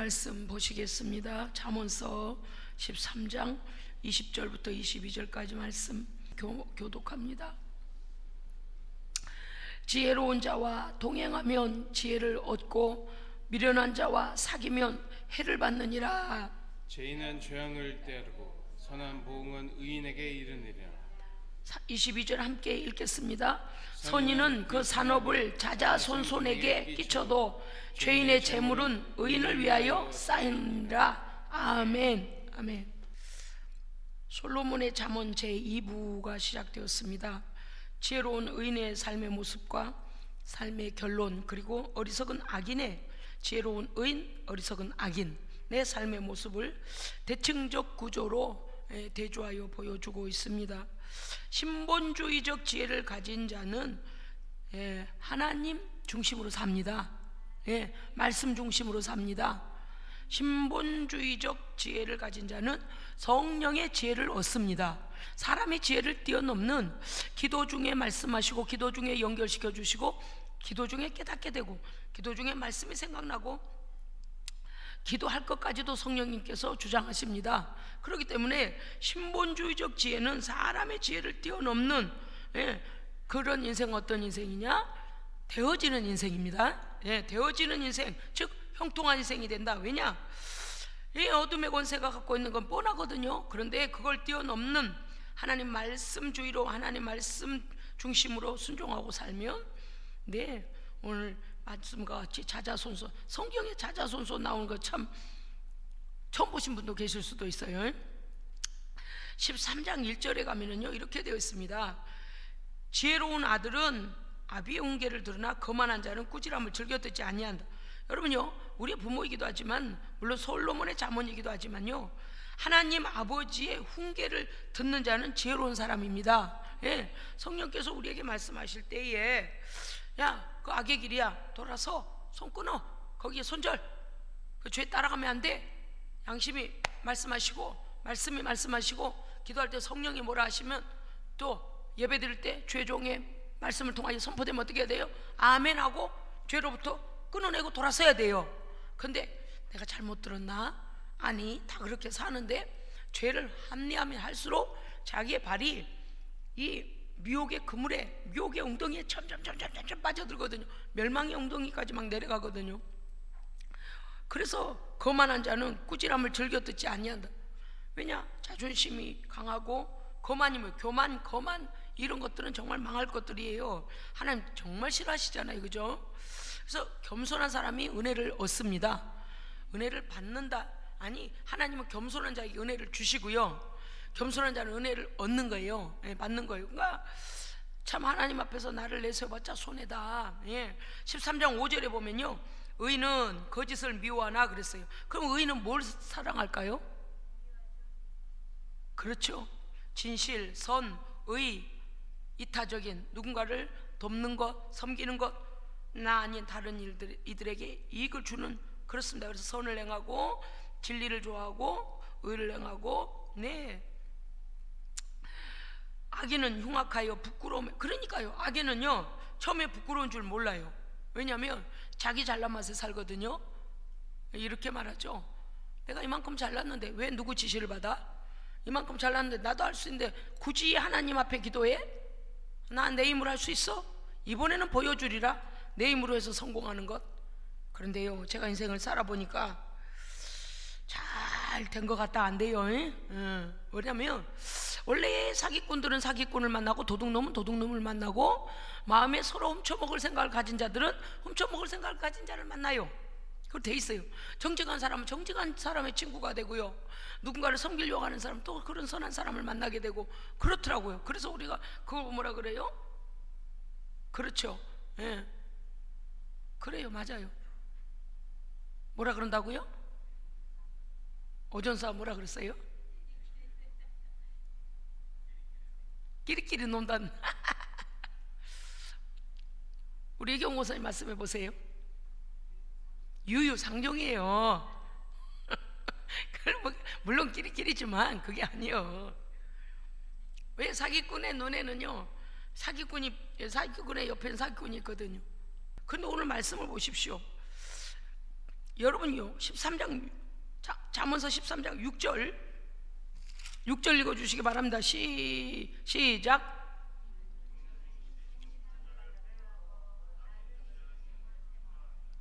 말씀 보시겠습니다. 잠언서 13장 20절부터 22절까지 말씀 교독합니다. 지혜로운 자와 동행하면 지혜를 얻고 미련한 자와 사귀면 해를 받느니라. 죄인은 죄악을 따르고 선한 보응은 의인에게 이르느니라. 22절 함께 읽겠습니다. 선인은 그 산업을 자자손손에게 끼쳐도 죄인의 재물은 의인을 위하여 쌓이느니라. 아멘. 아멘. 솔로몬의 잠언 제2부가 시작되었습니다. 지혜로운 의인의 삶의 모습과 삶의 결론, 그리고 어리석은 악인의, 지혜로운 의인, 어리석은 악인의 삶의 모습을 대칭적 구조로 대조하여 보여주고 있습니다. 신본주의적 지혜를 가진 자는 하나님 중심으로 삽니다. 말씀 중심으로 삽니다. 신본주의적 지혜를 가진 자는 성령의 지혜를 얻습니다. 사람의 지혜를 뛰어넘는, 기도 중에 말씀하시고 기도 중에 연결시켜 주시고 기도 중에 깨닫게 되고 기도 중에 말씀이 생각나고 기도할 것까지도 성령님께서 주장하십니다. 그렇기 때문에 신본주의적 지혜는 사람의 지혜를 뛰어넘는 그런 인생, 어떤 인생이냐? 되어지는 인생입니다. 되어지는 인생, 즉 형통한 인생이 된다. 왜냐? 이 어둠의 권세가 갖고 있는 건 뻔하거든요. 그런데 그걸 뛰어넘는 하나님 말씀주의로, 하나님 말씀 중심으로 순종하고 살면, 오늘 말씀과 같이 자자손손, 성경에 자자손손 나오는 거 참 처음 보신 분도 계실 수도 있어요. 13장 1절에 가면은요, 이렇게 되어 있습니다. 지혜로운 아들은 아비의 훈계를 들으나 거만한 자는 꾸지람을 즐겨 듣지 아니한다. 여러분요, 우리의 부모이기도 하지만, 물론 솔로몬의 잠언이기도 하지만요, 하나님 아버지의 훈계를 듣는 자는 지혜로운 사람입니다. 성령께서 우리에게 말씀하실 때에, 야, 그 악의 길이야, 돌아서 손 끊어, 거기에 손절, 그 죄 따라가면 안 돼. 양심이 말씀하시고, 말씀이 말씀하시고, 기도할 때 성령이 뭐라 하시면, 또 예배 드릴 때 죄종의 말씀을 통하여 선포되면 어떻게 해야 돼요? 아멘 하고 죄로부터 끊어내고 돌아서야 돼요. 근데 내가 잘못 들었나? 아니, 다 그렇게 사는데 죄를 합리하면 할수록 자기의 발이 이 미혹의 그물에, 미혹의 웅덩이에 점점 빠져들거든요. 멸망의 웅덩이까지 막 내려가거든요. 그래서 거만한 자는 꾸지람을 즐겨 듣지 아니한다. 왜냐? 자존심이 강하고, 거만이면 교만, 거만, 이런 것들은 정말 망할 것들이에요. 하나님 정말 싫어하시잖아요, 그죠? 그래서 겸손한 사람이 은혜를 얻습니다. 은혜를 받는다. 아니, 하나님은 겸손한 자에게 은혜를 주시고요, 겸손한 자는 은혜를 얻는 거예요. 받는 거예요. 그러니까 참 하나님 앞에서 나를 내세워봤자 손해다. 13장 5절에 보면요, 의인은 거짓을 미워하나 그랬어요. 그럼 의인은 뭘 사랑할까요? 그렇죠. 진실, 선, 의, 이타적인 누군가를 돕는 것, 섬기는 것, 나 아닌 다른 이들에게 이익을 주는, 그렇습니다. 그래서 선을 행하고 진리를 좋아하고 의를 행하고, 악인은 흉악하여 부끄러움에, 그러니까요, 악인은요 처음에 부끄러운 줄 몰라요. 왜냐하면 자기 잘난 맛에 살거든요. 이렇게 말하죠. 내가 이만큼 잘났는데 왜 누구 지시를 받아? 이만큼 잘났는데 나도 할 수 있는데 굳이 하나님 앞에 기도해? 나 내 힘으로 할 수 있어? 이번에는 보여주리라, 내 힘으로 해서 성공하는 것. 그런데요, 제가 인생을 살아보니까 잘 된 것 같다 안 돼요. 왜냐면 원래 사기꾼들은 사기꾼을 만나고 도둑놈은 도둑놈을 만나고, 마음에 서로 훔쳐먹을 생각을 가진 자들은 훔쳐먹을 생각을 가진 자를 만나요. 그거 돼 있어요. 정직한 사람은 정직한 사람의 친구가 되고요, 누군가를 섬기려고 하는 사람은 또 그런 선한 사람을 만나게 되고 그렇더라고요. 그래서 우리가 그걸 뭐라 그래요? 그렇죠. 그래요, 맞아요. 뭐라 그런다고요? 오전사 뭐라 그랬어요? 끼리끼리 논다는. 우리 이경 목사님 말씀해 보세요. 유유상종이에요. 물론 끼리끼리지만 그게 아니에요. 왜? 사기꾼의 눈에는요, 사기꾼의 옆에는 사기꾼이 있거든요. 그런데 오늘 말씀을 보십시오. 여러분요 13장 잠언서 13장 6절 읽어주시기 바랍니다. 시작.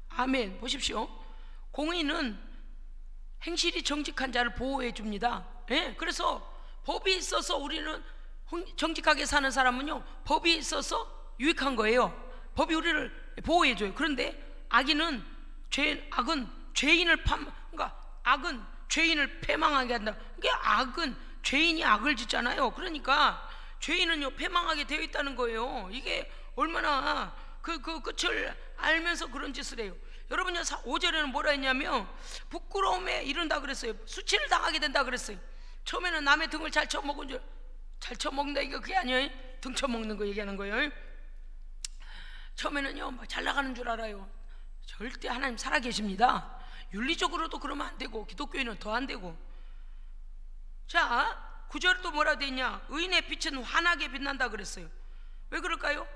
아멘. 보십시오. 공의는 행실이 정직한 자를 보호해 줍니다. 예, 그래서 법이 있어서 우리는 정직하게 사는 사람은요 법이 있어서 유익한 거예요. 법이 우리를 보호해 줘요. 그런데 악은 죄인을 그러니까 악은 죄인을 패망하게 한다. 그러니까 악은 죄인이 악을 짓잖아요. 그러니까 죄인은요 패망하게 되어 있다는 거예요. 이게 얼마나 그 끝을 알면서 그런 짓을 해요. 여러분요 5절에는 뭐라 했냐면 부끄러움에 이른다 그랬어요. 수치를 당하게 된다 그랬어요. 처음에는 남의 등을 잘 쳐먹는다 이거 그게 아니에요. 등 쳐먹는 거 얘기하는 거예요. 처음에는요 막 잘 나가는 줄 알아요. 절대 하나님 살아계십니다. 윤리적으로도 그러면 안 되고 기독교인은 더 안 되고. 자 9절도 뭐라 돼 있냐. 의인의 빛은 환하게 빛난다 그랬어요. 왜 그럴까요?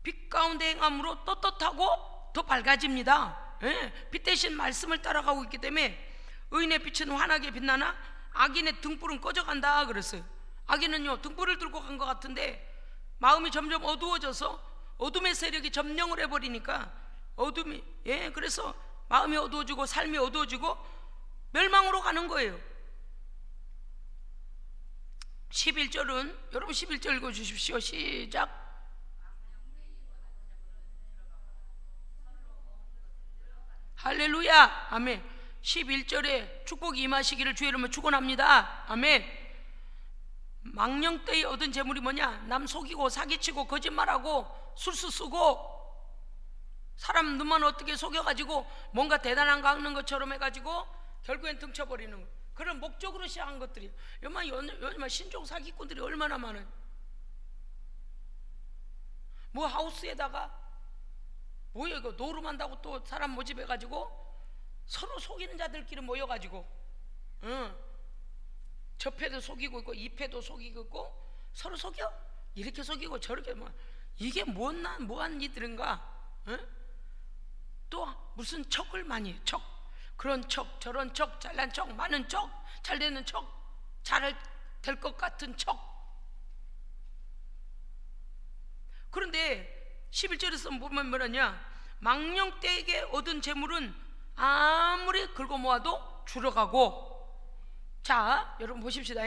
빛 가운데 행함으로 떳떳하고 더 밝아집니다. 예, 빛 대신 말씀을 따라가고 있기 때문에 의인의 빛은 환하게 빛나나 악인의 등불은 꺼져간다 그랬어요. 악인은요 등불을 들고 간 것 같은데 마음이 점점 어두워져서 어둠의 세력이 점령을 해버리니까 어둠이 그래서 마음이 어두워지고 삶이 어두워지고 멸망으로 가는 거예요. 11절은 여러분 11절 읽어주십시오. 시작. 할렐루야. 아멘. 11절에 축복이 임하시기를 주의 이름으로 축원합니다. 아멘. 망령때에 얻은 재물이 뭐냐? 남 속이고 사기치고 거짓말하고 술수 쓰고 사람 눈만 어떻게 속여가지고 뭔가 대단한 거 하는 것처럼 해가지고 결국엔 등쳐버리는 거. 그런 목적으로 시작한 것들이에요. 요즘 신종 사기꾼들이 얼마나 많아요. 뭐 하우스에다가 뭐야 이거 노름한다고 또 사람 모집해가지고 서로 속이는 자들끼리 모여가지고 저 패도 속이고 있고 이 패도 속이고 있고 서로 속여? 이렇게 속이고 저렇게 뭐 이게 뭐한 이들인가? 또 무슨 척을 많이 해. 척 그런 척 저런 척 잘난 척 많은 척 잘되는 척 잘 될 것 같은 척. 그런데 11절에서 보면 뭐라냐? 망령때에게 얻은 재물은 아무리 긁어 모아도 줄어가고. 자 여러분 보십시다.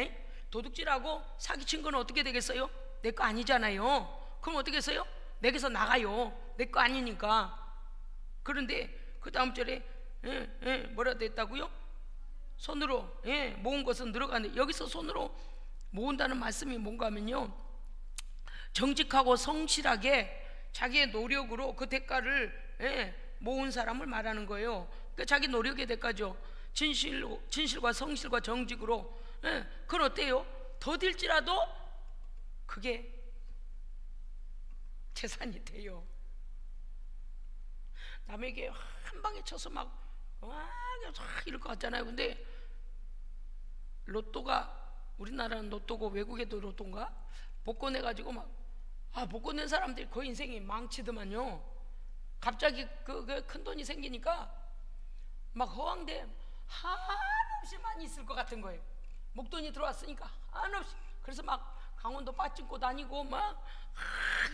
도둑질하고 사기친 건 어떻게 되겠어요? 내 거 아니잖아요. 그럼 어떻게 했어요? 내게서 나가요. 내 거 아니니까. 그런데 그 다음 절에 뭐라 됐다고요? 손으로 모은 것은 늘어가는데 여기서 손으로 모은다는 말씀이 뭔가 하면요 정직하고 성실하게 자기의 노력으로 그 대가를 모은 사람을 말하는 거예요. 그러니까 자기 노력의 대가죠. 진실과 성실과 정직으로. 그건 어때요? 더딜지라도 그게 재산이 돼요. 남에게 한 방에 쳐서 막 이럴 것 같잖아요. 근데 로또가 우리나라는 로또고 외국에도 로또인가? 복권 해가지고 복권 낸 사람들이 거의 인생이 망치더만요. 갑자기 그 큰 돈이 생기니까 막 허황돼 한없이 많이 있을 것 같은 거예요. 목돈이 들어왔으니까 한없이. 그래서 막 강원도 빠찡고 다니고 막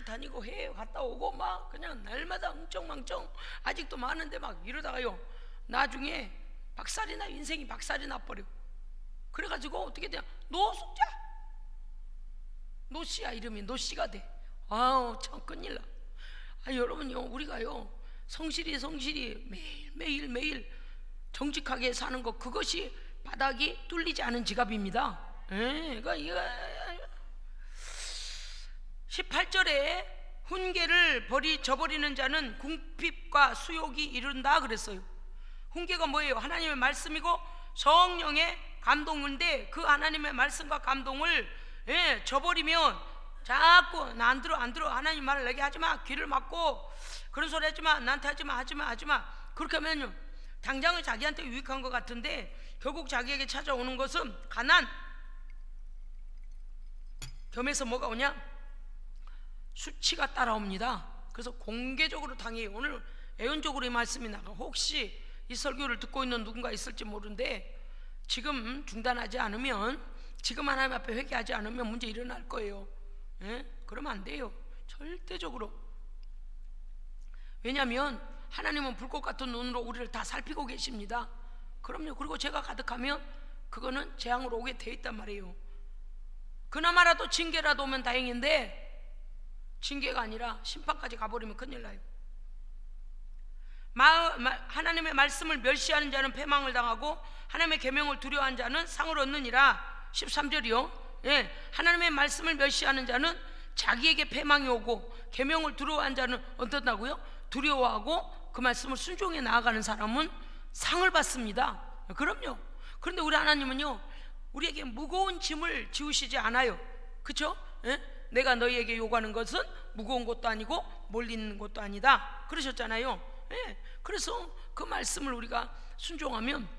다니고 해외 갔다 오고 막 그냥 날마다 웅청망청 아직도 많은데 막 이러다가요 나중에 인생이 박살이 나버려. 그래가지고 어떻게 돼요? 노숙자. 노씨야 이름이 노씨가 돼. 아우 참 큰일나. 여러분요 우리가요 성실히 매일 정직하게 사는 것 그것이 바닥이 뚫리지 않은 지갑입니다. 그러니까 이거 18절에 훈계를 저버리는 자는 궁핍과 수욕이 이른다 그랬어요. 훈계가 뭐예요? 하나님의 말씀이고 성령의 감동인데 그 하나님의 말씀과 감동을 저버리면 자꾸 나 안 들어 하나님 말을 내게 하지마 귀를 막고 그런 소리 하지마 나한테 하지마 그렇게 하면요 당장은 자기한테 유익한 것 같은데 결국 자기에게 찾아오는 것은 가난 겸해서 뭐가 오냐? 수치가 따라옵니다. 그래서 공개적으로 당해요. 오늘 애연적으로 이 말씀이 나가. 혹시 이 설교를 듣고 있는 누군가 있을지 모르는데 지금 중단하지 않으면, 지금 하나님 앞에 회개하지 않으면 문제 일어날 거예요. 예? 그러면 안 돼요. 절대적으로. 왜냐하면 하나님은 불꽃 같은 눈으로 우리를 다 살피고 계십니다. 그럼요. 그리고 죄가 가득하면 그거는 재앙으로 오게 돼 있단 말이에요. 그나마라도 징계라도 오면 다행인데 징계가 아니라 심판까지 가버리면 큰일 나요. 하나님의 말씀을 멸시하는 자는 패망을 당하고 하나님의 계명을 두려워하는 자는 상을 얻느니라. 13절이요. 예, 하나님의 말씀을 멸시하는 자는 자기에게 패망이 오고 계명을 두려워하는 자는 어떻다고요? 두려워하고 그 말씀을 순종해 나아가는 사람은 상을 받습니다. 그럼요. 그런데 우리 하나님은요, 우리에게 무거운 짐을 지우시지 않아요. 그렇죠? 예? 내가 너희에게 요구하는 것은 무거운 것도 아니고 멀리 있는 것도 아니다 그러셨잖아요. 예, 그래서 그 말씀을 우리가 순종하면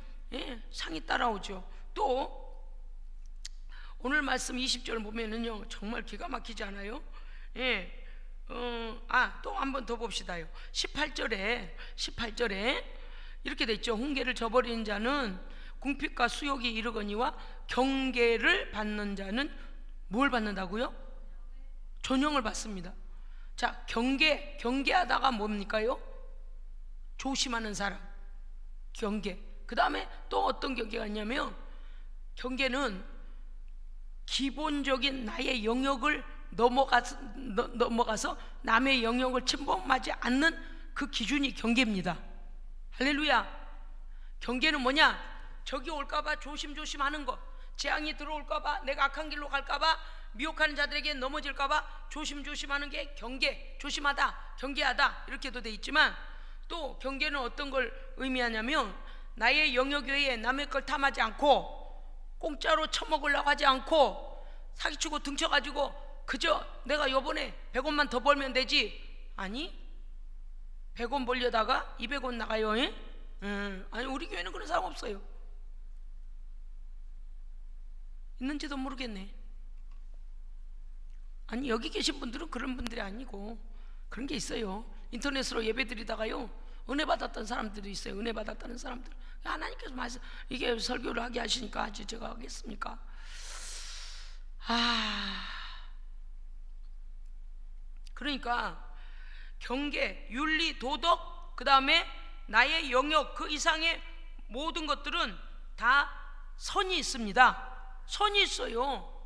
상이 따라오죠. 또 오늘 말씀 20절 보면은요 정말 기가 막히지 않아요? 또 한 번 더 봅시다요. 18절에 이렇게 돼 있죠. 훈계를 저버리는 자는 궁핍과 수욕이 이르거니와 경계를 받는 자는 뭘 받는다고요? 전형을 받습니다. 자, 경계하다가 뭡니까요? 조심하는 사람, 경계. 그 다음에 또 어떤 경계가 있냐면, 경계는 기본적인 나의 영역을 넘어가서 남의 영역을 침범하지 않는 그 기준이 경계입니다. 할렐루야. 경계는 뭐냐? 적이 올까봐 조심하는 것, 재앙이 들어올까봐, 내가 악한 길로 갈까봐, 미혹하는 자들에게 넘어질까봐 조심하는 게 경계. 조심하다, 경계하다 이렇게도 돼 있지만, 또 경계는 어떤 걸 의미하냐면 나의 영역 외에 남의 걸 탐하지 않고, 공짜로 처먹으려고 하지 않고, 사기치고 등쳐가지고 그저 내가 요번에 100원만 더 벌면 되지. 아니, 100원 벌려다가 200원 나가요. 아니, 우리 교회는 그런 사람 없어요. 있는지도 모르겠네. 아니, 여기 계신 분들은 그런 분들이 아니고 그런 게 있어요. 인터넷으로 예배 드리다가요 은혜 받았던 사람들도 있어요. 은혜 받았다는 사람들. 하나님께서 말씀, 이게 설교를 하게 하시니까 아직 제가 하겠습니까? 그러니까 경계, 윤리, 도덕, 그 다음에 나의 영역 그 이상의 모든 것들은 다 선이 있습니다. 선이 있어요.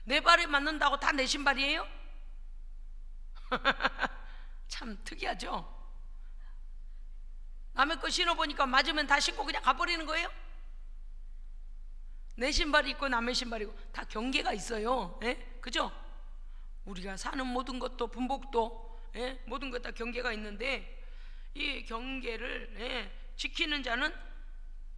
내 발에 맞는다고 다 내 신발이에요? 참 특이하죠. 남의 거 신어보니까 맞으면 다 신고 그냥 가버리는 거예요? 내 신발이 있고 남의 신발이고 다 경계가 있어요. 그죠? 우리가 사는 모든 것도, 분복도, 모든 것 다 경계가 있는데, 이 경계를 지키는 자는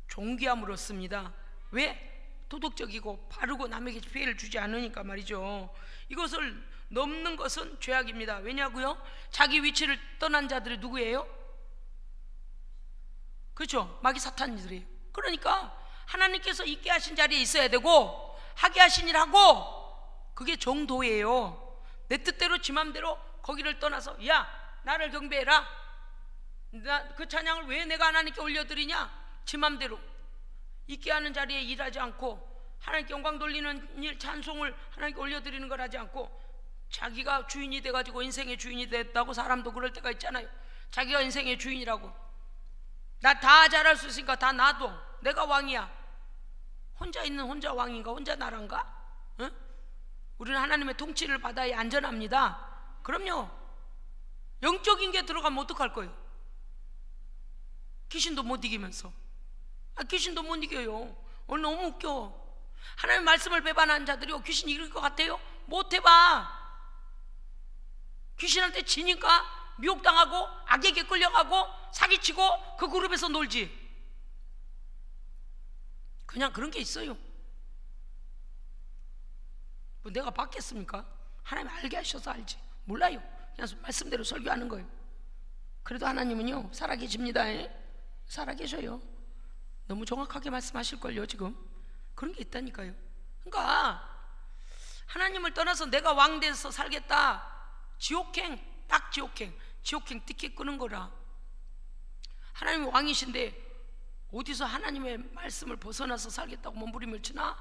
존귀함을 얻습니다. 왜? 도덕적이고 바르고 남에게 피해를 주지 않으니까 말이죠. 이것을 넘는 것은 죄악입니다. 왜냐고요? 자기 위치를 떠난 자들이 누구예요? 그렇죠? 마귀 사탄들이에요. 그러니까 하나님께서 있게 하신 자리에 있어야 되고 하게 하신 일 하고, 그게 정도예요. 내 뜻대로 지 맘대로 거기를 떠나서 야, 나를 경배해라, 그 찬양을 왜 내가 하나님께 올려드리냐, 지 맘대로 있게 하는 자리에 일하지 않고, 하나님께 영광 돌리는 일, 찬송을 하나님께 올려드리는 걸 하지 않고, 자기가 주인이 돼가지고 인생의 주인이 됐다고. 사람도 그럴 때가 있잖아요. 자기가 인생의 주인이라고, 나 다 잘할 수 있으니까 다 놔둬, 내가 왕이야. 혼자 있는 혼자 왕인가? 혼자 나란가? 우리는 하나님의 통치를 받아야 안전합니다. 그럼요. 영적인 게 들어가면 어떡할 거예요? 귀신도 못 이기면서. 귀신도 못 이겨요. 오늘 너무 웃겨. 하나님의 말씀을 배반하는 자들이 귀신 이길 것 같아요? 못 해봐. 귀신한테 지니까 미혹당하고 악에게 끌려가고 사기치고 그 그룹에서 놀지. 그냥 그런 게 있어요. 뭐 내가 받겠습니까? 하나님 알게 하셔서 알지. 몰라요. 그냥 말씀대로 설교하는 거예요. 그래도 하나님은요 살아계십니다. 살아계셔요. 너무 정확하게 말씀하실걸요. 지금 그런 게 있다니까요. 그러니까 하나님을 떠나서 내가 왕 돼서 살겠다, 지옥행, 딱 지옥행 티켓 끄는 거라. 하나님이 왕이신데 어디서 하나님의 말씀을 벗어나서 살겠다고 몸부림을 치나?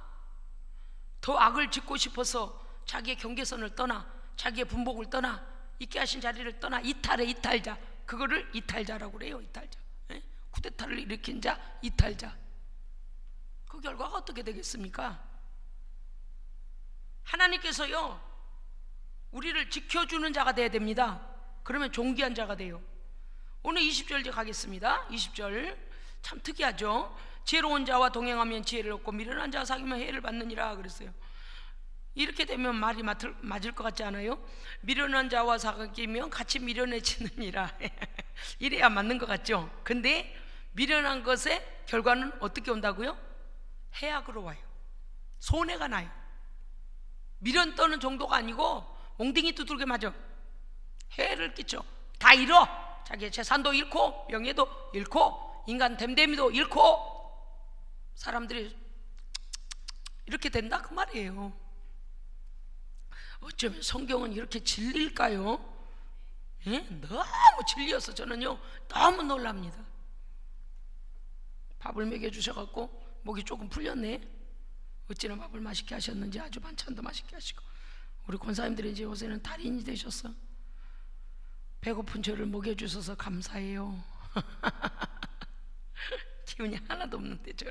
더 악을 짓고 싶어서 자기의 경계선을 떠나, 자기의 분복을 떠나, 있게 하신 자리를 떠나 이탈자, 그거를 이탈자라고 그래요. 이탈자. 예? 쿠데타를 일으킨 자, 이탈자. 그 결과가 어떻게 되겠습니까? 하나님께서요, 우리를 지켜주는 자가 돼야 됩니다. 그러면 존귀한 자가 돼요. 오늘 20절 이제 가겠습니다. 20절 참 특이하죠. 지혜로운 자와 동행하면 지혜를 얻고 미련한 자와 사귀면 해를 받느니라 그랬어요. 이렇게 되면 말이 맞을 것 같지 않아요? 미련한 자와 사귀면 같이 미련해지느니라. 이래야 맞는 것 같죠? 근데 미련한 것의 결과는 어떻게 온다고요? 해악으로 와요. 손해가 나요. 미련 떠는 정도가 아니고 몽둥이 두들겨 맞아 해를 끼쳐. 다 잃어. 자기의 재산도 잃고 명예도 잃고 인간 됨됨이도 잃고 사람들이 이렇게 된다 그 말이에요. 어쩌면 성경은 이렇게 진리일까요? 예? 너무 진리여서 저는요 너무 놀랍니다. 밥을 먹여주셔갖고 목이 조금 풀렸네. 어찌나 밥을 맛있게 하셨는지 아주 반찬도 맛있게 하시고 우리 권사님들이 이제 요새는 달인이 되셨어. 배고픈 저를 먹여주셔서 감사해요. 기운이 하나도 없는데 저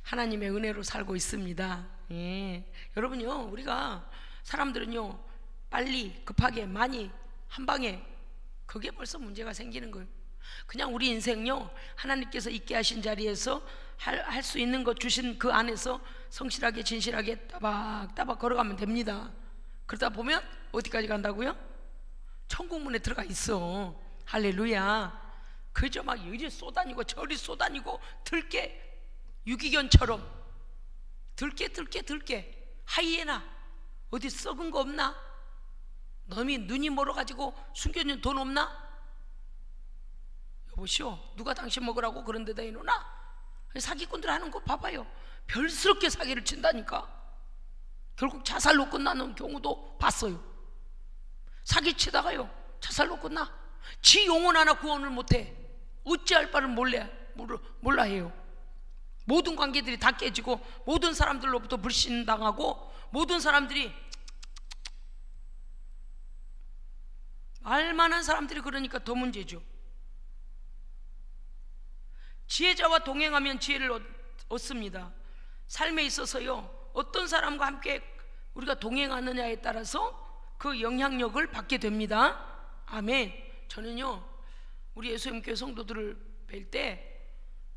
하나님의 은혜로 살고 있습니다. 예. 여러분요, 우리가 사람들은요 빨리 급하게 많이 한 방에 그게 벌써 문제가 생기는 거예요. 그냥 우리 인생요 하나님께서 있게 하신 자리에서 할 수 있는 것 주신 그 안에서 성실하게 진실하게 따박따박 걸어가면 됩니다. 그러다 보면 어디까지 간다고요? 천국문에 들어가 있어. 할렐루야. 그저 막 이리 쏘다니고 저리 쏘다니고 들깨 유기견처럼 들깨 하이에나 어디 썩은 거 없나? 너미 눈이 멀어가지고 숨겨진 돈 없나? 여보시오, 누가 당신 먹으라고 그런 데다 해놓나? 사기꾼들 하는 거 봐봐요. 별스럽게 사기를 친다니까. 결국 자살로 끝나는 경우도 봤어요. 사기치다가요 자살로 끝나. 지 영혼 하나 구원을 못해. 어찌할 바를 몰라 해요. 모든 관계들이 다 깨지고 모든 사람들로부터 불신당하고 모든 사람들이 말만한 사람들이 그러니까 더 문제죠. 지혜자와 동행하면 지혜를 얻습니다. 삶에 있어서요 어떤 사람과 함께 우리가 동행하느냐에 따라서 그 영향력을 받게 됩니다. 아멘. 저는요 우리 예수님교회 성도들을 뵐 때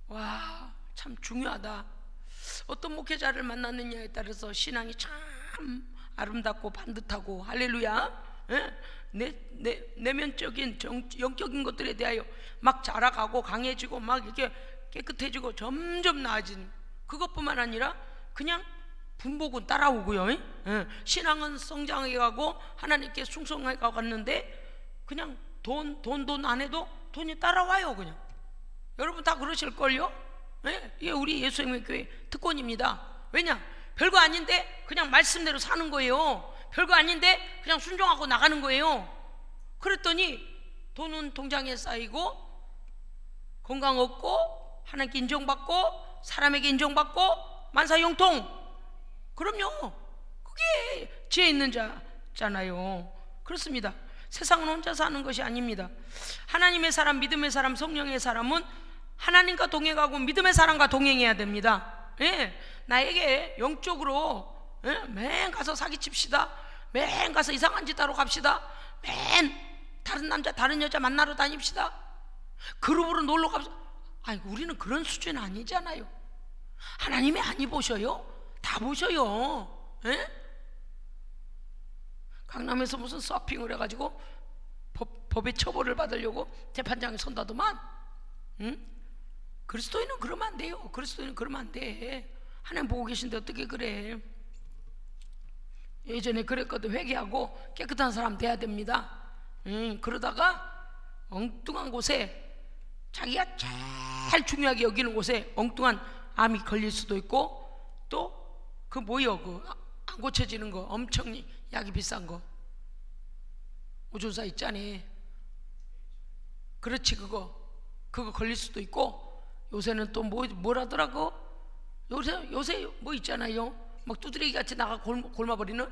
와 참 중요하다. 어떤 목회자를 만났느냐에 따라서 신앙이 참 아름답고 반듯하고 할렐루야. 예? 내면적인 영적인 것들에 대하여 막 자라가고 강해지고 막 이렇게 깨끗해지고 점점 나아지는 그것뿐만 아니라 그냥 분복은 따라오고요. 예? 신앙은 성장해 가고 하나님께 충성해 가갔는데 그냥 돈 안 해도 돈이 따라와요. 그냥 여러분 다 그러실걸요? 예? 이게 우리 예수님의 교회 특권입니다. 왜냐? 별거 아닌데 그냥 말씀대로 사는 거예요. 별거 아닌데 그냥 순종하고 나가는 거예요. 그랬더니 돈은 통장에 쌓이고 건강 얻고 하나님께 인정받고 사람에게 인정받고 만사형통. 그럼요. 그게 지혜 있는 자잖아요. 그렇습니다. 세상은 혼자 사는 것이 아닙니다. 하나님의 사람, 믿음의 사람, 성령의 사람은 하나님과 동행하고 믿음의 사람과 동행해야 됩니다. 예, 나에게 영적으로 맨 가서 사기칩시다. 맨 가서 이상한 짓 하러 갑시다. 맨 다른 남자 다른 여자 만나러 다닙시다. 그룹으로 놀러 갑시다. 아니 우리는 그런 수준 아니잖아요. 하나님이 아니 보셔요? 다 보셔요. 예? 강남에서 무슨 서핑을 해가지고 법의 처벌을 받으려고 재판장에 선다더만. 응? 그리스도인은 그러면 안 돼요. 그리스도인은 그러면 안 돼. 하나님 보고 계신데 어떻게 그래? 예전에 그랬거든. 회개하고 깨끗한 사람 돼야 됩니다. 그러다가 엉뚱한 곳에 자기가 제일 중요하게 여기는 곳에 엉뚱한 암이 걸릴 수도 있고 또 그 뭐요? 그 안 고쳐지는 거 엄청 약이 비싼 거 오존사 있잖아요. 그렇지, 그거 걸릴 수도 있고, 요새는 또 뭐라더라고? 요새 뭐 있잖아요, 막 두드러기 같이 나가 골마버리는,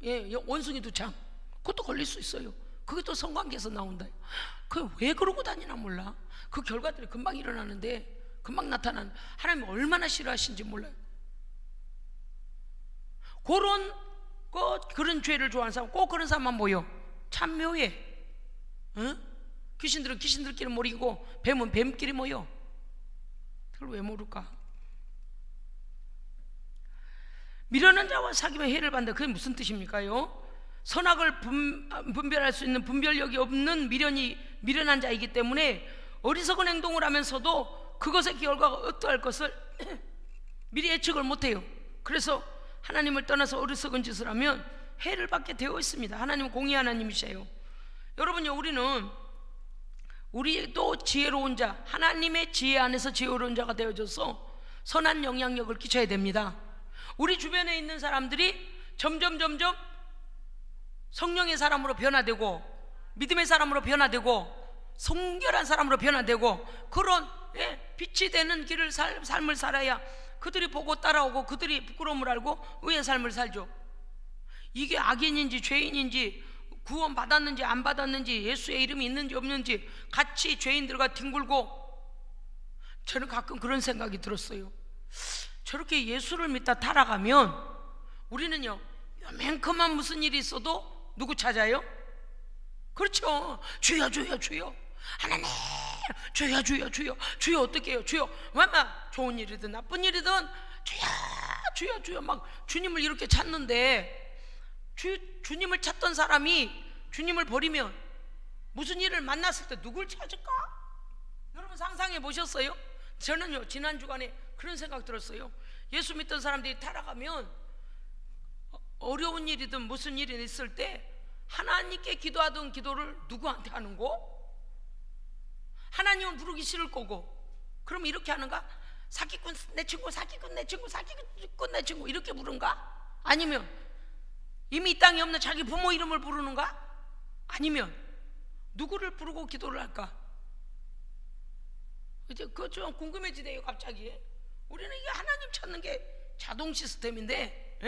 예, 원숭이 두창, 그것도 걸릴 수 있어요. 그게 또 성관계에서 나온다. 그게 왜 그러고 다니나 몰라. 그 결과들이 금방 일어나는데, 금방 나타나는, 하나님이 얼마나 싫어하신지 몰라요. 그런 죄를 좋아하는 사람, 꼭 그런 사람만 모여. 참 묘해. 응? 귀신들은 귀신들끼리 모이고 뱀은 뱀끼리 모여. 그걸 왜 모를까? 미련한 자와 사귀면 해를 받는다. 그게 무슨 뜻입니까요? 선악을 분별할 수 있는 분별력이 없는 미련한 자이기 때문에 어리석은 행동을 하면서도 그것의 결과가 어떠할 것을 미리 예측을 못해요. 그래서 하나님을 떠나서 어리석은 짓을 하면 해를 받게 되어 있습니다. 하나님은 공의 하나님이세요. 여러분요, 우리도 지혜로운 자, 하나님의 지혜 안에서 지혜로운 자가 되어져서 선한 영향력을 끼쳐야 됩니다. 우리 주변에 있는 사람들이 점점 성령의 사람으로 변화되고, 믿음의 사람으로 변화되고, 성결한 사람으로 변화되고, 그런 빛이 되는 삶을 살아야 그들이 보고 따라오고, 그들이 부끄러움을 알고 의의 삶을 살죠. 이게 악인인지 죄인인지, 구원 받았는지 안 받았는지, 예수의 이름이 있는지 없는지 같이 죄인들과 뒹굴고, 저는 가끔 그런 생각이 들었어요. 저렇게 예수를 믿다 타락하면 우리는요, 요만큼만 무슨 일이 있어도 누구 찾아요? 그렇죠. 주여 주여 주여, 하나님 주여 주여 주여, 주여 어떻게 해요? 주여, 막 좋은 일이든 나쁜 일이든 주여 주여 주여 막 주님을 이렇게 찾는데, 주님을 찾던 사람이 주님을 버리면 무슨 일을 만났을 때 누굴 찾을까? 여러분 상상해 보셨어요? 저는요, 지난 주간에 그런 생각 들었어요. 예수 믿던 사람들이 타락하면 어려운 일이든 무슨 일이 있을 때 하나님께 기도하던 기도를 누구한테 하는 거? 하나님은 부르기 싫을 거고, 그럼 이렇게 하는가? 사기꾼 내 친구, 사기꾼 내 친구, 사기꾼 내 친구 이렇게 부른가? 아니면 이미 이 땅에 없는 자기 부모 이름을 부르는가? 아니면 누구를 부르고 기도를 할까? 이제 그거 좀 궁금해지네요. 갑자기 우리는 이게 하나님 찾는 게 자동 시스템인데,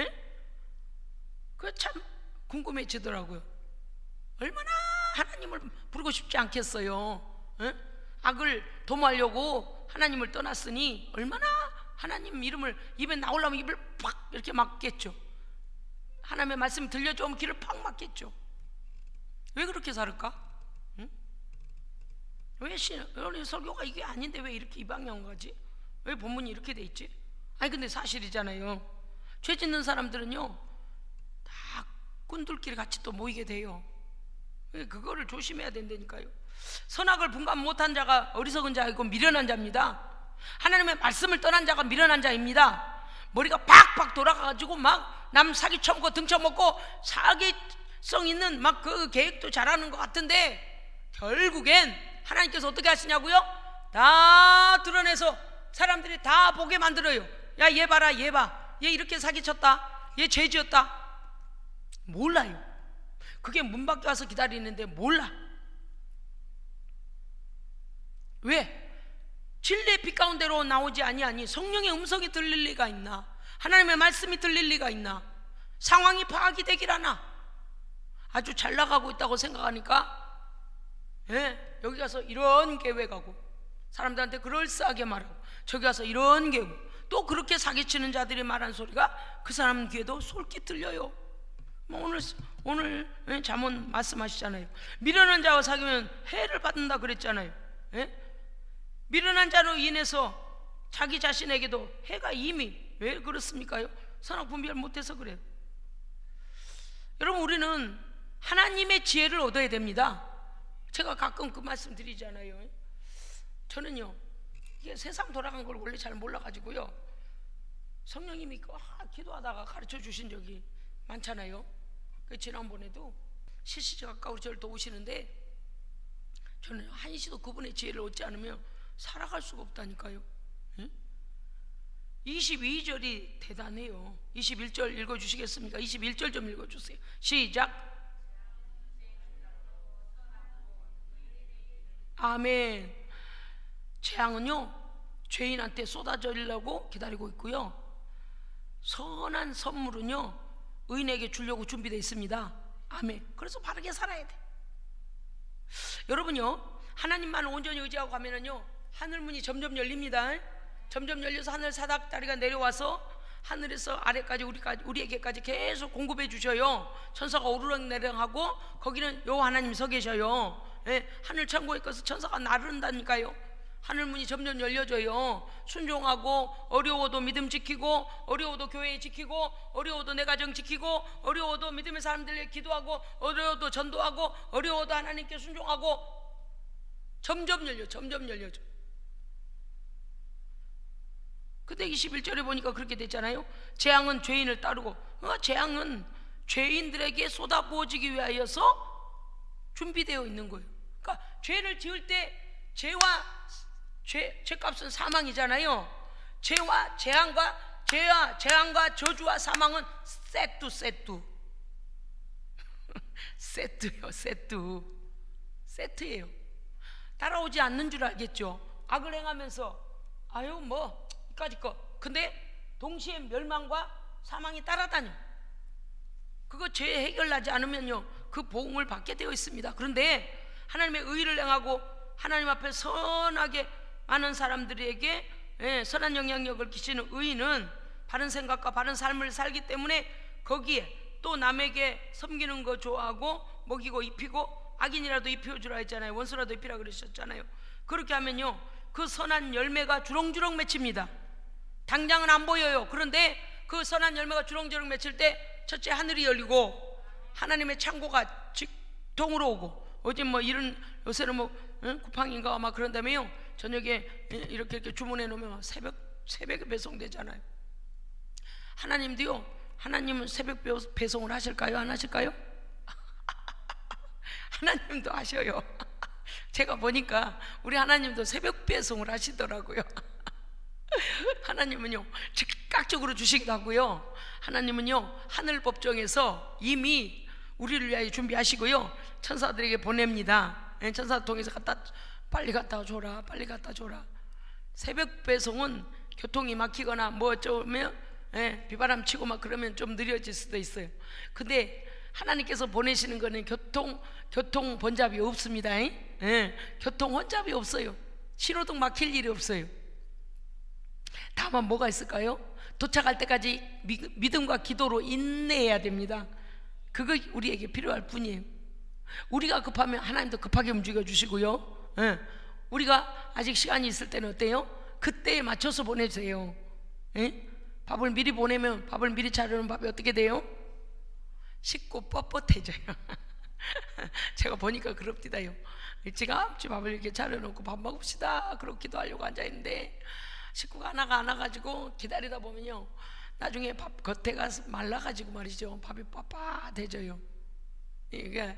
그거 참 궁금해지더라고요. 얼마나 하나님을 부르고 싶지 않겠어요. 악을 도모하려고 하나님을 떠났으니 얼마나 하나님 이름을 입에 나오려면 입을 팍 이렇게 막겠죠. 하나님의 말씀 들려주면 귀를 팍 막겠죠. 왜 그렇게 살을까? 왜 설교가 이게 아닌데 왜 이렇게 이 방향 가지? 왜 본문이 이렇게 돼 있지? 아니 근데 사실이잖아요. 죄 짓는 사람들은요 다 꾼들끼리 같이 또 모이게 돼요. 그거를 조심해야 된다니까요. 선악을 분간 못한 자가 어리석은 자이고 미련한 자입니다. 하나님의 말씀을 떠난 자가 미련한 자입니다. 머리가 팍팍 돌아가가지고 막 남 사기 쳐먹고 등쳐먹고 사기성 있는 막 그 계획도 잘하는 것 같은데, 결국엔 하나님께서 어떻게 하시냐고요? 다 드러내서 사람들이 다 보게 만들어요. 야, 얘 봐라, 얘 봐, 얘 이렇게 사기쳤다, 얘 죄 지었다. 몰라요. 그게 문 밖에 와서 기다리는데 몰라. 왜? 진리의 빛 가운데로 나오지 아니하니 성령의 음성이 들릴 리가 있나? 하나님의 말씀이 들릴 리가 있나? 상황이 파악이 되길 하나? 아주 잘 나가고 있다고 생각하니까 여기 가서 이런 계획하고 사람들한테 그럴싸하게 말하고, 저기 가서 이런 계획, 또 그렇게 사기치는 자들이 말한 소리가 그 사람 귀에도 솔깃 들려요. 오늘 잠언 말씀하시잖아요. 미련한 자와 사귀면 해를 받는다 그랬잖아요. 미련한 자로 인해서 자기 자신에게도 해가 이미, 왜 그렇습니까요? 선악 분별 못해서 그래요. 여러분, 우리는 하나님의 지혜를 얻어야 됩니다. 제가 가끔 그 말씀 드리잖아요. 저는요, 이게 세상 돌아간 걸 원래 잘 몰라가지고요, 성령님이 기도하다가 가르쳐 주신 적이 많잖아요. 지난번에도 시시지 가까우로 저를 도우시는데, 저는 한시도 그분의 지혜를 얻지 않으면 살아갈 수가 없다니까요. 22절이 대단해요. 21절 읽어주시겠습니까? 21절 좀 읽어주세요. 시작. 아멘. 재앙은요 죄인한테 쏟아지려고 기다리고 있고요, 선한 선물은요 의인에게 주려고 준비되어 있습니다. 아멘. 그래서 바르게 살아야 돼. 여러분요, 하나님만 온전히 의지하고 가면은요 하늘문이 점점 열립니다. 점점 열려서 하늘 사닥다리가 내려와서 하늘에서 아래까지 우리에게까지 계속 공급해 주셔요. 천사가 오르락내리락하고 거기는 여호와 하나님 서 계셔요. 예, 하늘 창고에 가서 천사가 나른다니까요. 하늘문이 점점 열려져요. 순종하고, 어려워도 믿음 지키고, 어려워도 교회 지키고, 어려워도 내 가정 지키고, 어려워도 믿음의 사람들에게 기도하고, 어려워도 전도하고, 어려워도 하나님께 순종하고, 점점 열려져. 근데 21절에 보니까 그렇게 됐잖아요. 재앙은 죄인을 따르고, 재앙은 죄인들에게 쏟아부어지기 위하여서 준비되어 있는 거예요. 그러니까 죄를 지을 때 죄값은 사망이잖아요. 죄와 재앙과 저주와 사망은 세트예요. 따라오지 않는 줄 알겠죠. 악을 행하면서 아유 뭐 이까짓 거. 근데 동시에 멸망과 사망이 따라다녀. 그거 죄 해결하지 않으면요 그 보응을 받게 되어 있습니다. 그런데 하나님의 의를 행하고 하나님 앞에 선하게 많은 사람들에게 선한 영향력을 끼치는 의인은 바른 생각과 바른 삶을 살기 때문에 거기에 또 남에게 섬기는 거 좋아하고 먹이고 입히고, 악인이라도 입혀주라 했잖아요. 원수라도 입히라 그러셨잖아요. 그렇게 하면요 그 선한 열매가 주렁주렁 맺힙니다. 당장은 안 보여요. 그런데 그 선한 열매가 주렁주렁 맺힐 때 첫째 하늘이 열리고 하나님의 창고가 직통으로 오고, 어제 뭐 이런 요새는 뭐 쿠팡인가 아마 그런다며요. 저녁에 이렇게 주문해 놓으면 새벽에 배송되잖아요. 하나님은 새벽 배송을 하실까요? 안 하실까요? 하나님도 하셔요. 제가 보니까 우리 하나님도 새벽 배송을 하시더라고요. 하나님은요 즉각적으로 주시기도 하고요, 하나님은요 하늘 법정에서 이미 우리를 위하여 준비하시고요 천사들에게 보냅니다. 천사 통해서 빨리 갖다 줘라. 새벽 배송은 교통이 막히거나 뭐 어쩌면 비바람 치고 막 그러면 좀 느려질 수도 있어요. 근데 하나님께서 보내시는 거는 교통 번잡이 없습니다. 교통 혼잡이 없어요. 신호등 막힐 일이 없어요. 다만 뭐가 있을까요? 도착할 때까지 믿음과 기도로 인내해야 됩니다. 그거 우리에게 필요할 뿐이에요. 우리가 급하면 하나님도 급하게 움직여 주시고요, 우리가 아직 시간이 있을 때는 어때요? 그때에 맞춰서 보내주세요. 밥을 미리 보내면, 밥을 미리 차려놓은 밥이 어떻게 돼요? 식고 뻣뻣해져요. 제가 보니까 그럽디다요. 일찌감치 밥을 이렇게 차려놓고 밥 먹읍시다 그러고 기도하려고 앉아있는데 식구가 하나가 안 와가지고 기다리다 보면요 나중에 밥 겉에가 말라가지고 말이죠 밥이 빳빳해져요. 이게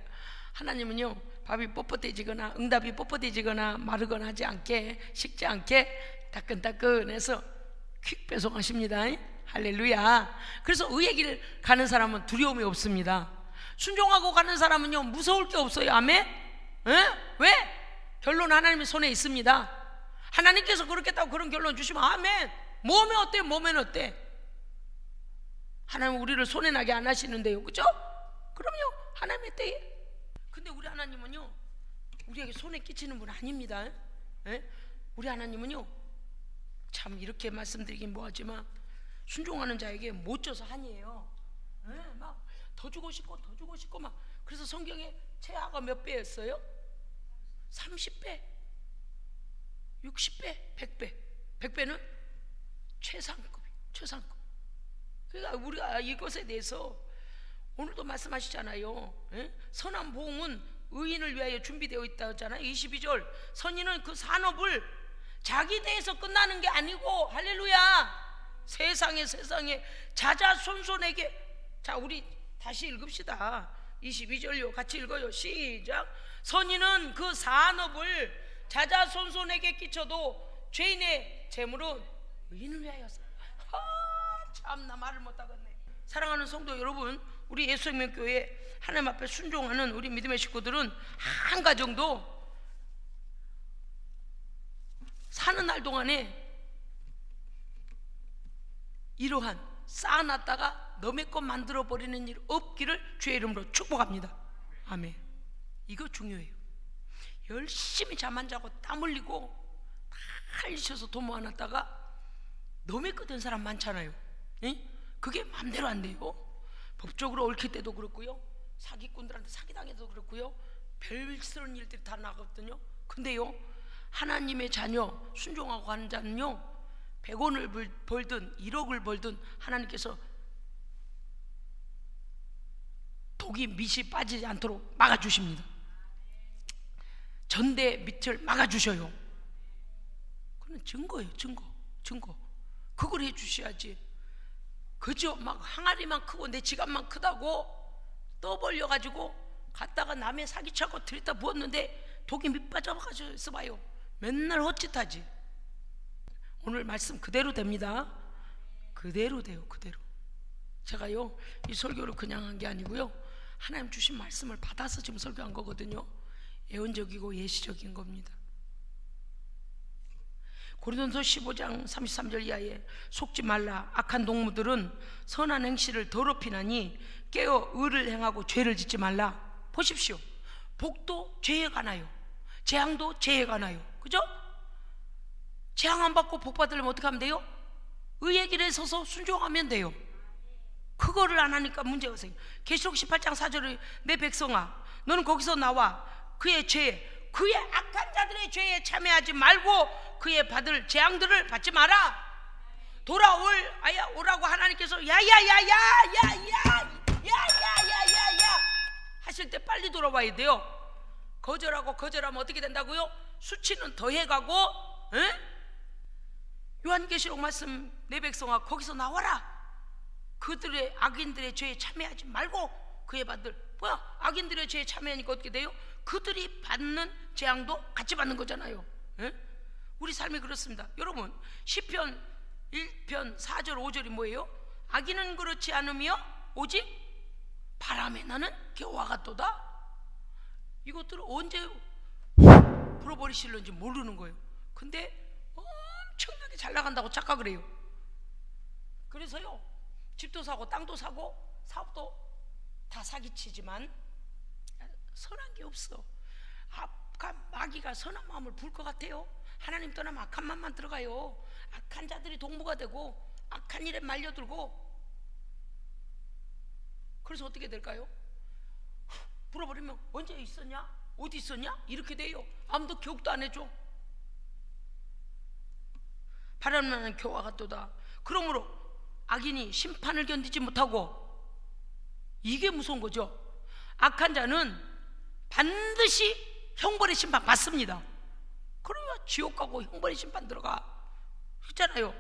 하나님은요 밥이 뻣뻣해지거나 응답이 뻣뻣해지거나 마르거나 하지 않게, 식지 않게 따끈따끈해서 퀵 배송하십니다. 할렐루야. 그래서 의의 길 가는 사람은 두려움이 없습니다. 순종하고 가는 사람은요 무서울 게 없어요. 아멘. 왜? 결론은 하나님의 손에 있습니다. 하나님께서 그렇겠다고 그런 결론 주시면 아멘. 몸에 어때? 하나님은 우리를 손해 나게 안 하시는데요, 그죠? 그럼요 하나님의 때에. 근데 우리 하나님은요 우리에게 손해 끼치는 분 아닙니다. 우리 하나님은요 참 이렇게 말씀드리긴 뭐하지만 순종하는 자에게 못 줘서 한이에요. 막 더 주고 싶고 막. 그래서 성경에 최하가 몇 배였어요? 30배, 60배, 100배. 100배는 최상급. 그러니까 우리가 이것에 대해서 오늘도 말씀하시잖아요. 선한 보응은 의인을 위하여 준비되어 있다고 했잖아요. 22절 선인은 그 산업을 자기 대해서 끝나는 게 아니고, 할렐루야, 세상에 자자손손에게. 자, 우리 다시 읽읍시다. 22절요 같이 읽어요. 시작. 선인은 그 산업을 자자손손에게 끼쳐도 죄인의 재물은 의인을 위하여서. 참나 말을 못하겠네. 사랑하는 성도 여러분, 우리 예수생명교회 하나님 앞에 순종하는 우리 믿음의 식구들은 한 가정도 달 동안에 이러한 쌓아놨다가 너의 것 만들어버리는 일 없기를 주의 이름으로 축복합니다. 아멘. 이거 중요해요. 열심히 잠 안 자고 땀 흘리고 다 흘리셔서 돈 모아놨다가 너의 것 된 사람 많잖아요. 그게 마음대로 안 돼요. 법적으로 얽힐 때도 그렇고요, 사기꾼들한테 사기당해도 그렇고요, 별스러운 일들이 다 나거든요. 근데요, 하나님의 자녀 순종하고 가는 자는요, 100원을 벌든 1억을 벌든 하나님께서 독이 밑이 빠지지 않도록 막아주십니다. 전대 밑을 막아주셔요. 그건 증거예요. 증거. 그걸 해주셔야지. 그저 막 항아리만 크고 내 지갑만 크다고 떠벌려가지고 갔다가 남의 사기치고 들이다 부었는데 독이 밑 빠져가지고 있어봐요. 맨날 헛짓하지. 오늘 말씀 그대로 됩니다. 그대로 돼요. 그대로. 제가요, 이 설교를 그냥 한 게 아니고요, 하나님 주신 말씀을 받아서 지금 설교한 거거든요. 예언적이고 예시적인 겁니다. 고린도서 15장 33절 이하에 속지 말라. 악한 동무들은 선한 행실을 더럽히나니 깨어 의를 행하고 죄를 짓지 말라. 보십시오. 복도 죄에 관하여, 재앙도 죄에 관하여, 그죠? 재앙 안 받고 복 받으려면 어떻게 하면 돼요? 의의 길에 서서 순종하면 돼요. 그거를 안 하니까 문제가 생겨. 계시록 18장 4절에 내 백성아, 너는 거기서 나와 그의 죄에, 그의 악한 자들의 죄에 참여하지 말고 그의 받을 재앙들을 받지 마라. 오라고 하나님께서 야야야야야야야야야야 하실 때 빨리 돌아와야 돼요. 거절하면 어떻게 된다고요? 수치는 더해가고, 요한계시록 말씀, 내 백성아 거기서 나와라. 그들의 악인들의 죄에 참여하지 말고 그의 받을, 악인들의 죄에 참여하니까 어떻게 돼요? 그들이 받는 재앙도 같이 받는 거잖아요. 우리 삶이 그렇습니다. 여러분, 시편 1편 4절 5절이 뭐예요? 악인은 그렇지 않으며 오직 바람에 나는 겨와 같도다. 이것들을 언제 풀어버리실는지 모르는 거예요. 근데 엄청나게 잘 나간다고 착각을 해요. 그래서요, 집도 사고 땅도 사고 사업도 다 사기치지만 선한 게 없어. 악한 마귀가 선한 마음을 부을 것 같아요. 하나님 떠나면 악한 마음만 들어가요. 악한 자들이 동무가 되고 악한 일에 말려들고. 그래서 어떻게 될까요? 불어버리면 언제 있었냐? 어디 있었냐? 이렇게 돼요. 아무도 교육도 안 해줘. 바람나는 겨와 같도다. 그러므로 악인이 심판을 견디지 못하고, 이게 무서운 거죠. 악한 자는 반드시 형벌의 심판 받습니다. 그러면 지옥 가고 형벌의 심판 들어가. 그렇잖아요.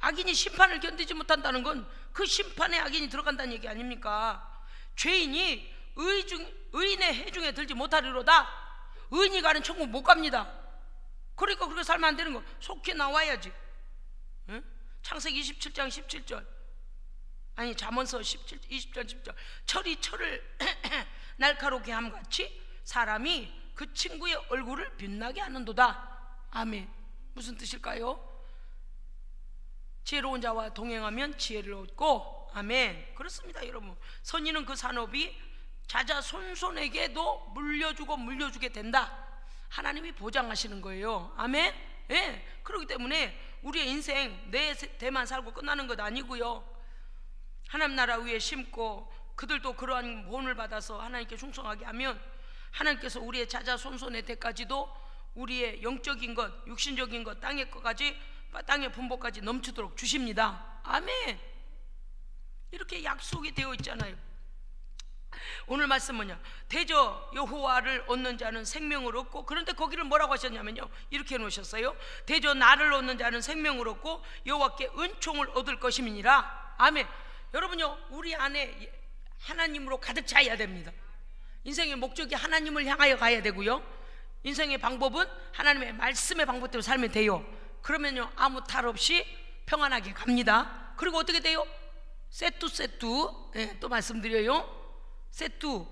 악인이 심판을 견디지 못한다는 건 그 심판에 악인이 들어간다는 얘기 아닙니까? 죄인이 의인의 해중에 들지 못하리로다. 의인이 가는 천국 못 갑니다. 그러니까 그렇게 살면 안 되는 거. 속히 나와야지. 창세기 27장 17절, 아니 잠언서 20절 10절, 철이 철을 날카롭게 함같이 사람이 그 친구의 얼굴을 빛나게 하는도다. 아멘. 무슨 뜻일까요? 지혜로운 자와 동행하면 지혜를 얻고, 아멘. 그렇습니다. 여러분, 선인은 그 산업이 자자손손에게도 물려주게 된다. 하나님이 보장하시는 거예요. 아멘. 예. 그렇기 때문에 우리의 인생 내 대만 살고 끝나는 것 아니고요, 하나님 나라 위에 심고 그들도 그러한 본을 받아서 하나님께 충성하게 하면 하나님께서 우리의 자자손손의 때까지도 우리의 영적인 것, 육신적인 것, 땅의 것까지, 땅의 분복까지 넘치도록 주십니다. 아멘. 이렇게 약속이 되어 있잖아요. 오늘 말씀 뭐냐? 대저 여호와를 얻는 자는 생명을 얻고, 그런데 거기를 뭐라고 하셨냐면요, 이렇게 해놓으셨어요. 대저 나를 얻는 자는 생명을 얻고 여호와께 은총을 얻을 것임이니라. 아멘. 여러분요, 우리 안에 하나님으로 가득 차야 됩니다. 인생의 목적이 하나님을 향하여 가야 되고요, 인생의 방법은 하나님의 말씀의 방법대로 살면 돼요. 그러면요, 아무 탈 없이 평안하게 갑니다. 그리고 어떻게 돼요? 세뚜, 예, 또 말씀드려요. 세뚜,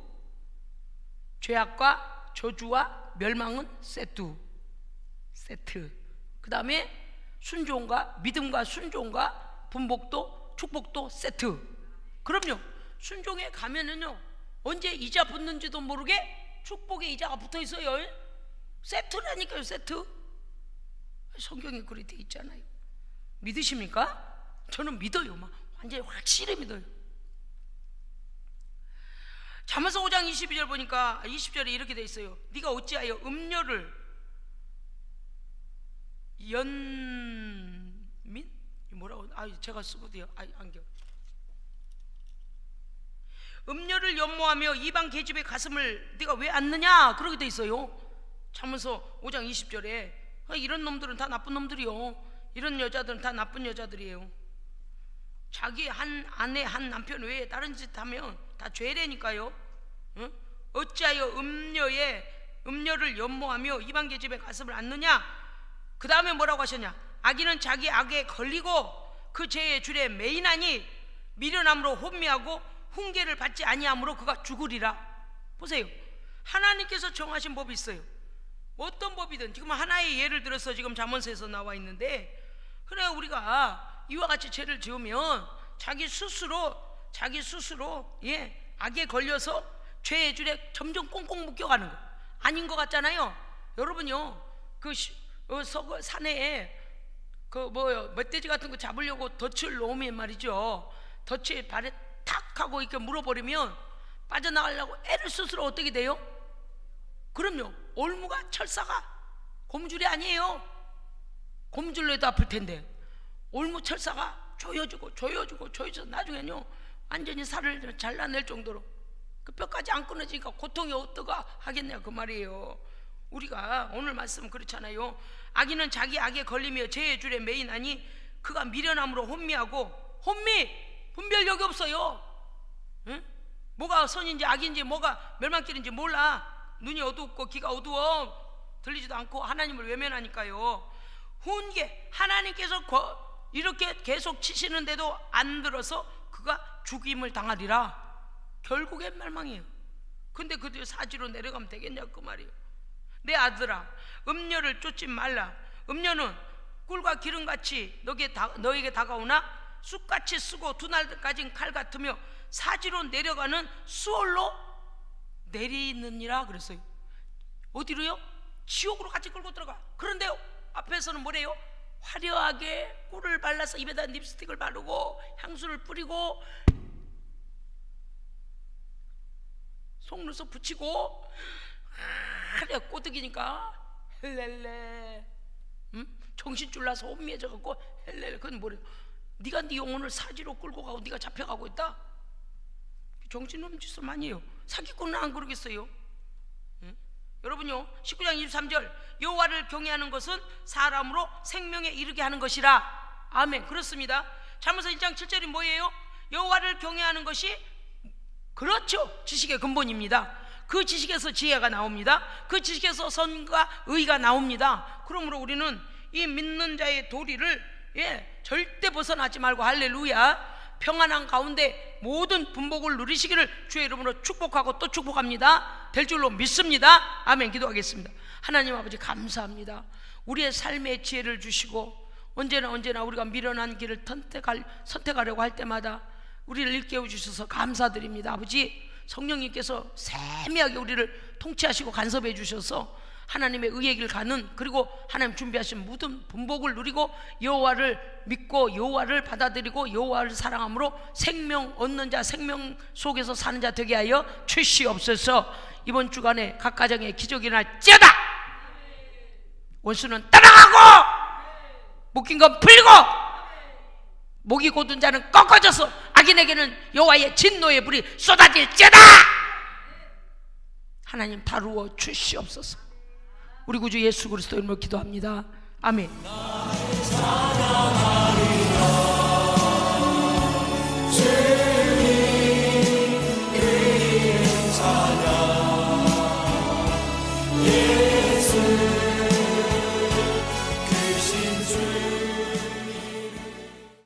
죄악과 저주와 멸망은 세뚜, 세트. 그 다음에 순종과 믿음과 순종과 분복도 축복도 세트. 그럼요. 순종에 가면은요, 언제 이자 붙는지도 모르게 축복에 이자가 붙어 있어요. 세트라니까요, 세트. 성경에 그렇게 돼 있잖아요. 믿으십니까? 저는 믿어요. 막 완전히 확실히 믿어요. 잠언서 5장 22절 보니까 20절에 이렇게 돼 있어요. 네가 어찌하여 음료를 뭐라고? 제가 쓰거든요. 안경. 음료를 연모하며 이방 계집의 가슴을 네가 왜 안느냐? 그렇게 돼 있어요. 잠언서 5장 20절에. 이런 놈들은 다 나쁜 놈들이요. 이런 여자들은 다 나쁜 여자들이에요. 자기 한 아내 한 남편 외에 다른 짓 하면 다 죄래니까요. 응? 어찌하여 음료를 연모하며 이방 계집의 가슴을 안느냐? 그 다음에 뭐라고 하셨냐? 악인은 자기 악에 걸리고 그 죄의 줄에 매이나니 미련함으로 혼미하고 훈계를 받지 아니함으로 그가 죽으리라. 보세요. 하나님께서 정하신 법이 있어요. 어떤 법이든. 지금 하나의 예를 들어서 지금 잠언서에서 나와 있는데, 그래 우리가 이와 같이 죄를 지으면 자기 스스로 악에 걸려서 죄의 줄에 점점 꽁꽁 묶여가는 거 아닌 것 같잖아요. 여러분요, 산에 멧돼지 같은 거 잡으려고 덫을 놓으면 말이죠, 덫에 발에 탁 하고 이렇게 물어버리면 빠져나가려고 애를 스스로 어떻게 돼요? 그럼요. 올무가 철사가 고무줄이 아니에요. 고무줄로 해도 아플 텐데 올무 철사가 조여져서 나중에는요 완전히 살을 잘라낼 정도로 그 뼈까지 안 끊어지니까 고통이 어떠가 하겠냐 그 말이에요. 우리가 오늘 말씀 그렇잖아요. 악인은 자기 악에 걸리며 죄의 줄에 매이나니 그가 미련함으로 혼미하고, 분별력이 없어요. 응? 뭐가 선인지 악인지 뭐가 멸망길인지 몰라. 눈이 어둡고 귀가 어두워 들리지도 않고 하나님을 외면하니까요. 훈계, 하나님께서 이렇게 계속 치시는데도 안 들어서 그가 죽임을 당하리라. 결국엔 멸망이에요. 근데 그 뒤에 사지로 내려가면 되겠냐 그 말이에요. 내 아들아, 음료를 쫓지 말라. 음료는 꿀과 기름같이 너에게 다가오나 쑥같이 쓰고 두 날까지는 칼 같으며 사지로 내려가는 수월로 내리느니라 그랬어요. 어디로요? 지옥으로 같이 끌고 들어가. 그런데요, 앞에서는 뭐래요? 화려하게 꿀을 발라서 입에다 립스틱을 바르고 향수를 뿌리고 속눈썹 붙이고 꼬득이니까 헬렐레, 정신줄 나서 혼미해져갖고 헬렐레. 그건 뭐래요? 네가 네 영혼을 사지로 끌고 가고 네가 잡혀가고 있다. 정신없는 짓을 많이 해요. 사기꾼은 안 그러겠어요? 여러분요, 19장 23절 여호와를 경외하는 것은 사람으로 생명에 이르게 하는 것이라. 아멘. 그렇습니다. 잠언서 1장 7절이 뭐예요? 여호와를 경외하는 것이, 그렇죠, 지식의 근본입니다. 그 지식에서 지혜가 나옵니다. 그 지식에서 선과 의가 나옵니다. 그러므로 우리는 이 믿는 자의 도리를 절대 벗어나지 말고 할렐루야, 평안한 가운데 모든 분복을 누리시기를 주의 이름으로 축복하고 또 축복합니다. 될 줄로 믿습니다. 아멘. 기도하겠습니다. 하나님 아버지 감사합니다. 우리의 삶의 지혜를 주시고 언제나 우리가 미련한 길을 선택하려고 할 때마다 우리를 일깨워 주셔서 감사드립니다. 아버지, 성령님께서 세미하게 우리를 통치하시고 간섭해 주셔서 하나님의 의의 길 가는, 그리고 하나님 준비하신 모든 분복을 누리고 여호와를 믿고 여호와를 받아들이고 여호와를 사랑함으로 생명 얻는 자, 생명 속에서 사는 자 되게 하여 주시옵소서. 이번 주간에 각 가정에 기적이 날지어다. 원수는 따라가고 묶인 건 풀리고 목이 곧은 자는 꺾어져서 악인에게는 여호와의 진노의 불이 쏟아질지어다. 하나님 다루어 주시옵소서. 우리 구주 예수 그리스도 이름으로 기도합니다. 아멘. 예수 그 신주